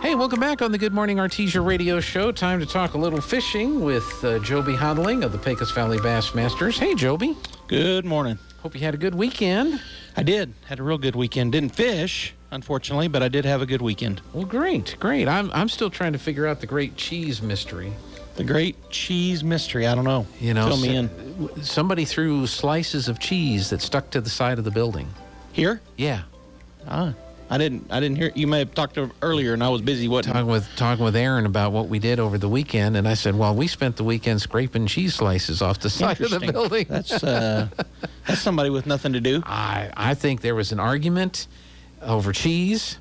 Hey, welcome back on the Good Morning Artesia radio show. Time to talk a little fishing with Joby Houghtaling of the Pecos Valley Bass Masters. Hey, Joby. Good morning. Hope you had a good weekend. I did. Had a real good weekend. Didn't fish, unfortunately, but I did have a good weekend. Well, great. I'm still trying to figure out the great cheese mystery. The great cheese mystery. I don't know. Fill me in. Somebody threw slices of cheese that stuck to the side of the building. Here? Yeah. I didn't hear. You may have talked to earlier, and I was busy. Talking with Aaron about what we did over the weekend, and I said, "Well, we spent the weekend scraping cheese slices off the side of the building." That's somebody with nothing to do. I think there was an argument over cheese,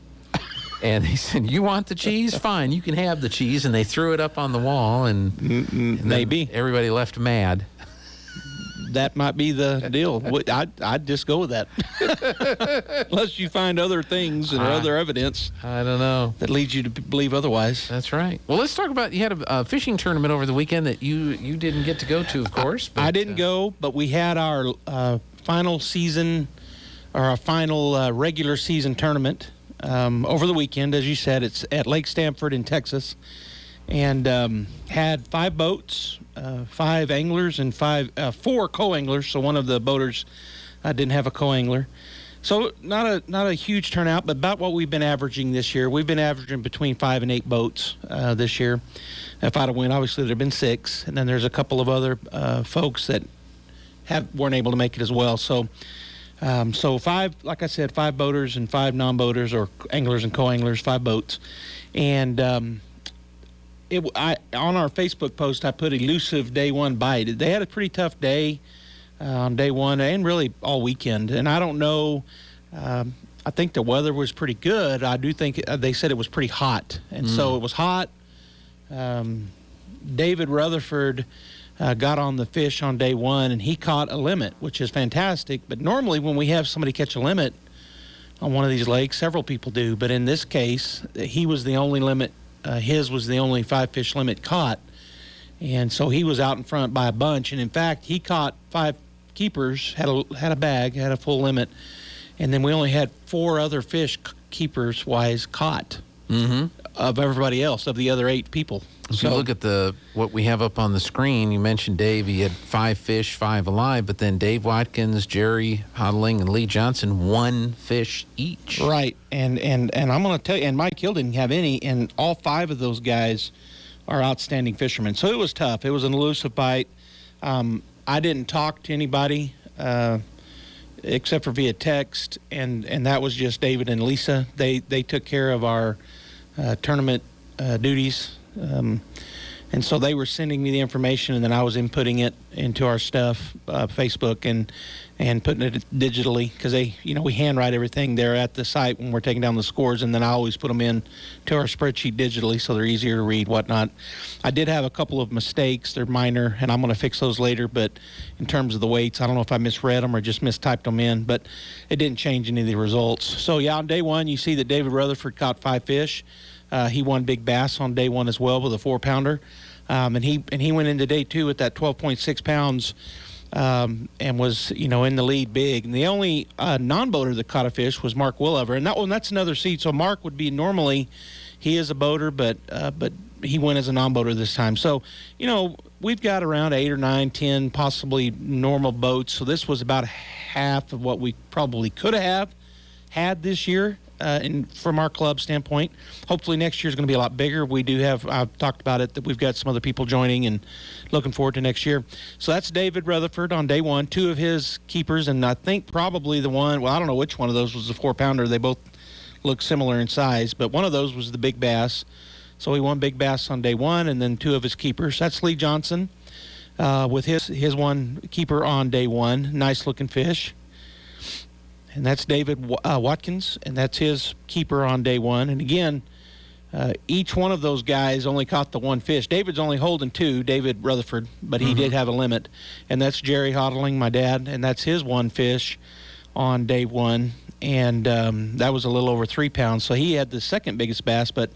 and they said, "You want the cheese? Fine, you can have the cheese." And they threw it up on the wall, and maybe everybody left mad. That might be the deal. I'd just go with that. Unless you find other things and other evidence. I don't know. That leads you to believe otherwise. That's right. Well, let's talk about, you had a fishing tournament over the weekend that you didn't get to go to, of course. But, I didn't go, but we had our final season, or our final regular season tournament over the weekend. As you said, it's at Lake Stamford in Texas. And had 5 boats, 5 anglers, and 4 co-anglers. So one of the boaters didn't have a co-angler. So not a huge turnout, but about what we've been averaging this year. We've been averaging between 5 and 8 boats this year. If I'd have won, obviously there have been 6, and then there's a couple of other folks that weren't able to make it as well. So 5, like I said, 5 boaters and 5 non-boaters, or anglers and co-anglers, 5 boats, and on our Facebook post, I put elusive day one bite. They had a pretty tough day on day one and really all weekend. And I don't know, I think the weather was pretty good. I do think they said it was pretty hot. And so it was hot. David Rutherford got on the fish on day one, and he caught a limit, which is fantastic. But normally when we have somebody catch a limit on one of these lakes, several people do. But in this case, he was the only limit. His was the only 5-fish limit caught, and so he was out in front by a bunch. And in fact, he caught 5 keepers, had a bag, had a full limit, and then we only had 4 other fish keepers wise caught of everybody else, of the other 8 people. If you look at what we have up on the screen, you mentioned Dave. He had 5 fish, 5 alive, but then Dave Watkins, Jerry Houghtaling, and Lee Johnson, 1 fish each. Right, and I'm going to tell you, and Mike Hill didn't have any, and all 5 of those guys are outstanding fishermen. So it was tough. It was an elusive bite. I didn't talk to anybody except for via text, and that was just David and Lisa. They took care of our tournament duties. And so they were sending me the information, and then I was inputting it into our stuff, Facebook, and putting it digitally, because we handwrite everything there at the site when we're taking down the scores, and then I always put them in to our spreadsheet digitally so they're easier to read, whatnot. I did have a couple of mistakes. They're minor, and I'm going to fix those later, but in terms of the weights, I don't know if I misread them or just mistyped them in, but it didn't change any of the results. So, yeah, on day one, you see that David Rutherford caught 5 fish. He won big bass on day one as well with a 4-pounder. And he went into day 2 at that 12.6 pounds and was, in the lead big. And the only non-boater that caught a fish was Mark Willever. And that's another seed. So Mark would be normally, he is a boater, but he went as a non-boater this time. So, we've got around 8 or 9, 10 possibly normal boats. So this was about half of what we probably could have had this year. From our club standpoint. Hopefully next year is going to be a lot bigger. We do have, I've talked about it, that we've got some other people joining and looking forward to next year. So that's David Rutherford on day 1, 2 of his keepers, and I think probably the one, I don't know which one of those was the 4-pounder. They both look similar in size, but one of those was the big bass. So he won big bass on day 1, and then 2 of his keepers. That's Lee Johnson with his one keeper on day 1. Nice looking fish. And that's David Watkins, and that's his keeper on day 1. And again, each one of those guys only caught the 1 fish. David's only holding 2, David Rutherford, but he did have a limit. And that's Jerry Houghtaling, my dad, and that's his 1 fish on day 1. And that was a little over 3 pounds. So he had the second biggest bass, but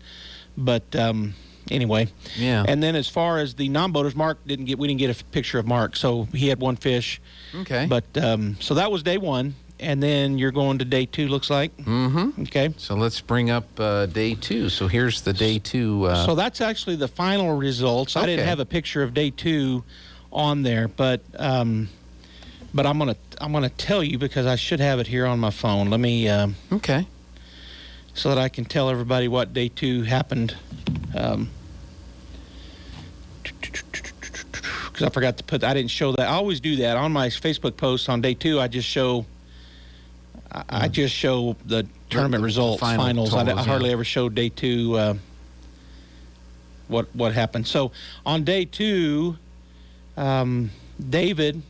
anyway. Yeah. And then as far as the non-boaters, we didn't get a picture of Mark, so he had 1 fish. Okay. But so that was day 1. and then you're going to day 2, looks like. Mm-hmm. Okay. So let's bring up day 2. So here's the day 2. So that's actually the final results. I didn't have a picture of day 2 on there, but I'm gonna tell you because I should have it here on my phone. Let me okay. So that I can tell everybody what day 2 happened. Because I forgot to I didn't show that. I always do that on my Facebook post on day 2. I just show the tournament results, finals. Totals, I hardly ever show day 2 what happened. So on day 2, David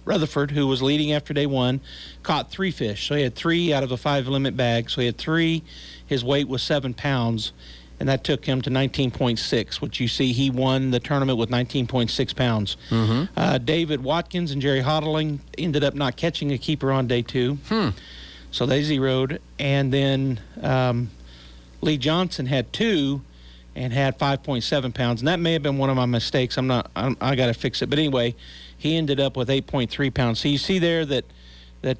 Rutherford, who was leading after day 1, caught 3 fish. So he had 3 out of a 5 limit bag. So he had 3. His weight was 7 pounds, and that took him to 19.6, which you see he won the tournament with 19.6 pounds. Mm-hmm. David Watkins and Jerry Houghtaling ended up not catching a keeper on day 2. So they zeroed. And then Lee Johnson had 2 and had 5.7 pounds. And that may have been one of my mistakes. I got to fix it. But anyway, he ended up with 8.3 pounds. So you see there that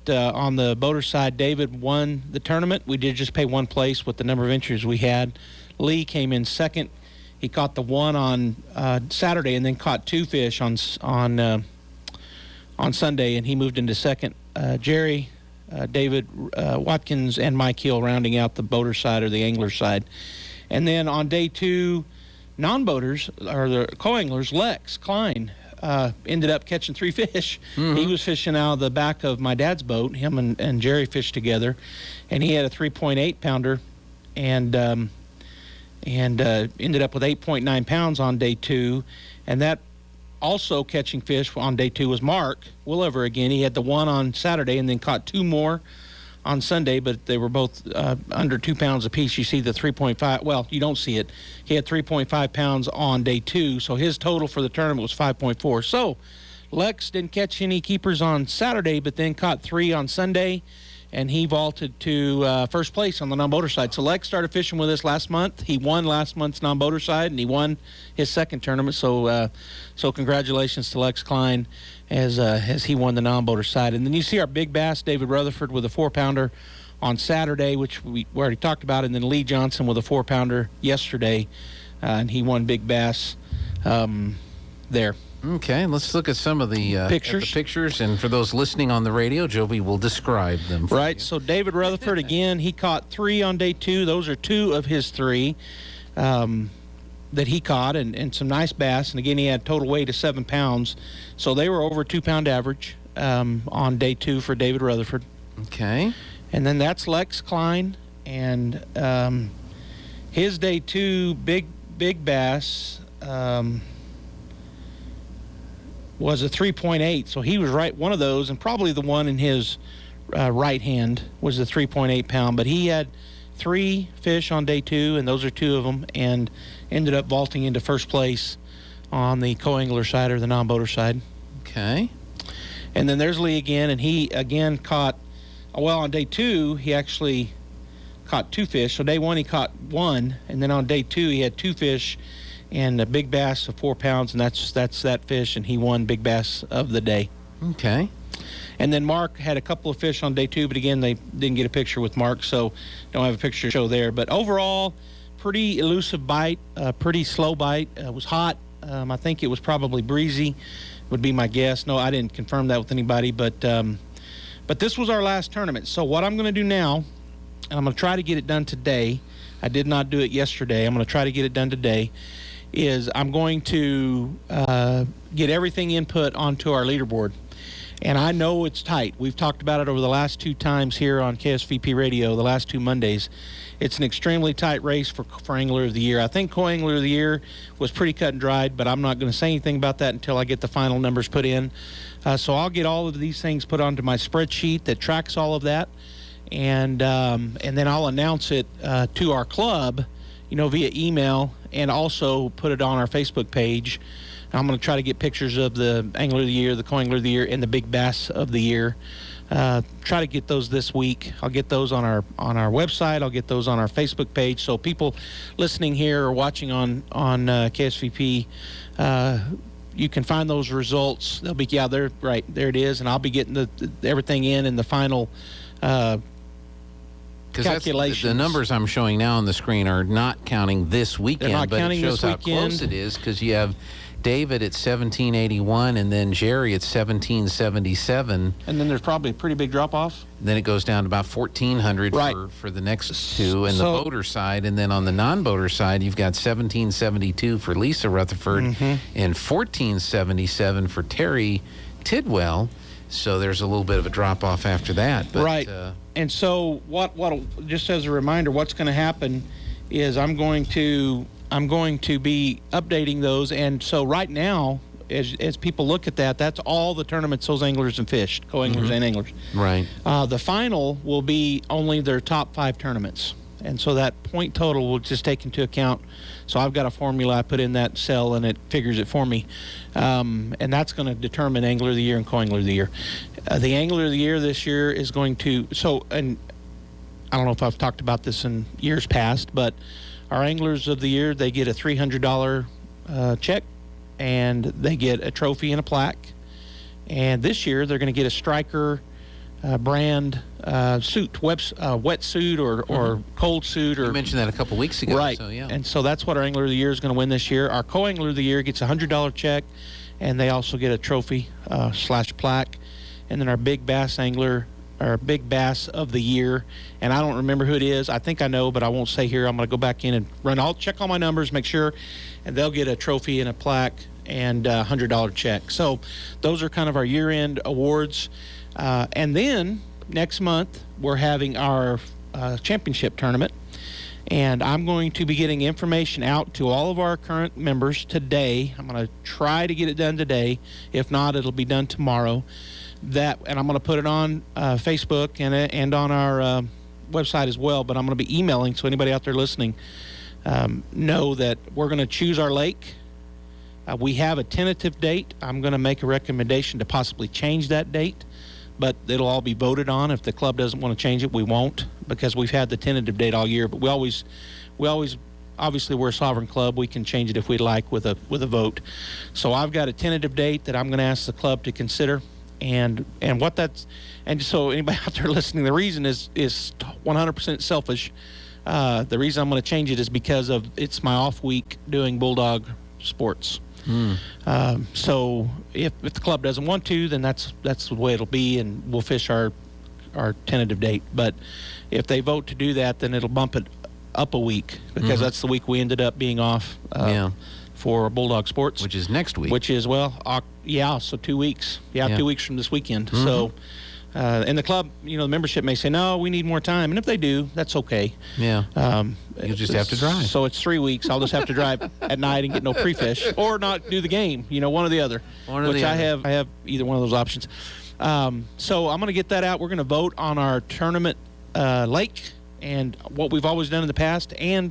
on the boater side, David won the tournament. We did just pay 1 place with the number of entries we had. Lee came in second. He caught the 1 on Saturday and then caught 2 fish on Sunday, and he moved into second. Jerry, David Watkins, and Mike Hill rounding out the boater side or the angler side. And then on day 2, non-boaters, or the co-anglers, Lex Klein, ended up catching 3 fish. Mm-hmm. He was fishing out of the back of my dad's boat. Him and Jerry fished together, and he had a 3.8 pounder, and ended up with 8.9 pounds on day 2. And that also catching fish on day 2 was Mark Williver again. He had the 1 on Saturday and then caught 2 more on Sunday, but they were both under 2 pounds apiece. You see the 3.5. Well, you don't see it. He had 3.5 pounds on day 2, so his total for the tournament was 5.4. So Lex didn't catch any keepers on Saturday, but then caught 3 on Sunday, and he vaulted to first place on the non-boater side. So Lex started fishing with us last month. He won last month's non-boater side, and he won his second tournament. So congratulations to Lex Klein as he won the non-boater side. And then you see our big bass, David Rutherford, with a 4-pounder on Saturday, which we already talked about, and then Lee Johnson with a 4-pounder yesterday, and he won big bass there. Okay, let's look at some of the pictures. And for those listening on the radio, Joby will describe them. Right, so David Rutherford, again, he caught 3 on day 2. Those are 2 of his 3 that he caught, and some nice bass. And again, he had total weight of 7 pounds. So they were over 2-pound average on day 2 for David Rutherford. Okay. And then that's Lex Klein. And his day 2 big bass was a 3.8. So he was right, one of those, and probably the one in his right hand was the 3.8 pound. But he had 3 fish on day 2, and those are 2 of them, and ended up vaulting into first place on the co-angler side or the non-boater side. Okay. And then there's Lee again, and he again caught, well, on day 2, he actually caught 2 fish. So day 1, he caught 1, and then on day 2, he had 2 fish and a big bass of 4 pounds, and that's that fish, and he won big bass of the day. Okay. And then Mark had a couple of fish on day 2, but again, they didn't get a picture with Mark, so don't have a picture to show there. But overall, pretty elusive bite, pretty slow bite. It was hot. I think it was probably breezy, would be my guess. No, I didn't confirm that with anybody, but this was our last tournament. So what I'm going to do now, and I'm going to try to get it done today. I did not do it yesterday. I'm going to try to get it done today. Is I'm going to get everything input onto our leaderboard. And I know it's tight. We've talked about it over the last 2 times here on KSVP Radio, the last 2 Mondays. It's an extremely tight race for Angler of the Year. I think Co-Angler of the Year was pretty cut and dried, but I'm not going to say anything about that until I get the final numbers put in. So I'll get all of these things put onto my spreadsheet that tracks all of that, and then I'll announce it to our club, via email, and also put it on our Facebook page. I'm going to try to get pictures of the Angler of the Year, the Co-Angler of the Year, and the Big Bass of the Year. Try to get those this week. I'll get those on our website. I'll get those on our Facebook page. So people listening here or watching on KSVP you can find those results. They'll be there it is, and I'll be getting everything in the final calculations. The numbers I'm showing now on the screen are not counting this weekend, not but counting it shows this how close it is, because you have David at 1781 and then Jerry at 1777. And then there's probably a pretty big drop off. Then it goes down to about 1,400 for the next two, and the boater side. And then on the non-boater side, you've got 1772 for Lisa Rutherford and 1477 for Terry Tidwell. So there's a little bit of a drop off after that. But, right. And so what just as a reminder, what's going to happen is I'm going to be updating those. And so right now, as people look at that, that's all the tournaments those anglers have fished, co-anglers and anglers. Right. The final will be only their top 5 tournaments. And so that point total will just take into account. So I've got a formula I put in that cell, and it figures it for me. And that's going to determine Angler of the Year and Co-Angler of the Year. The Angler of the Year this year is going to, and I don't know if I've talked about this in years past, but our Anglers of the Year, they get a $300 check, and they get a trophy and a plaque. And this year, they're going to get a Striker brand suit, wetsuit or cold suit. You mentioned that a couple weeks ago. Right. So, yeah. And so that's what our Angler of the Year is going to win this year. Our Co-Angler of the Year gets a $100 check, and they also get a trophy / plaque. And then our Big Bass Angler, our Big Bass of the Year, and I don't remember who it is. I think I know, but I won't say here. I'm going to go back in and I'll check all my numbers, make sure, and they'll get a trophy and a plaque and a $100 check. So those are kind of our year-end awards. And then next month, we're having our championship tournament. And I'm going to be getting information out to all of our current members today. I'm going to try to get it done today. If not, it'll be done tomorrow. And I'm going to put it on Facebook and on our website as well. But I'm going to be emailing, so anybody out there listening know that we're going to choose our lake. We have a tentative date. I'm going to make a recommendation to possibly change that date, but it'll all be voted on. If the club doesn't want to change it, we won't, because we've had the tentative date all year. But we always, obviously, we're a sovereign club. We can change it if we'd like with a vote. So I've got a tentative date that I'm going to ask the club to consider, and so anybody out there listening, the reason is 100% selfish. The reason I'm going to change it is because of it's my off week doing Bulldog sports. So if the club doesn't want to, then that's the way it'll be, and we'll fish our tentative date. But if they vote to do that, then it'll bump it up a week, because that's the week we ended up being off for Bulldog Sports. Which is next week. Which is, so 2 weeks. 2 weeks from this weekend. So, and the club, the membership may say, no, we need more time. And if they do, that's okay. Yeah. You'll just have to drive. So it's 3 weeks. I'll just have to drive at night and get no pre-fish, or not do the game, one or the other. I have either one of those options. So I'm going to get that out. We're going to vote on our tournament lake and what we've always done in the past, and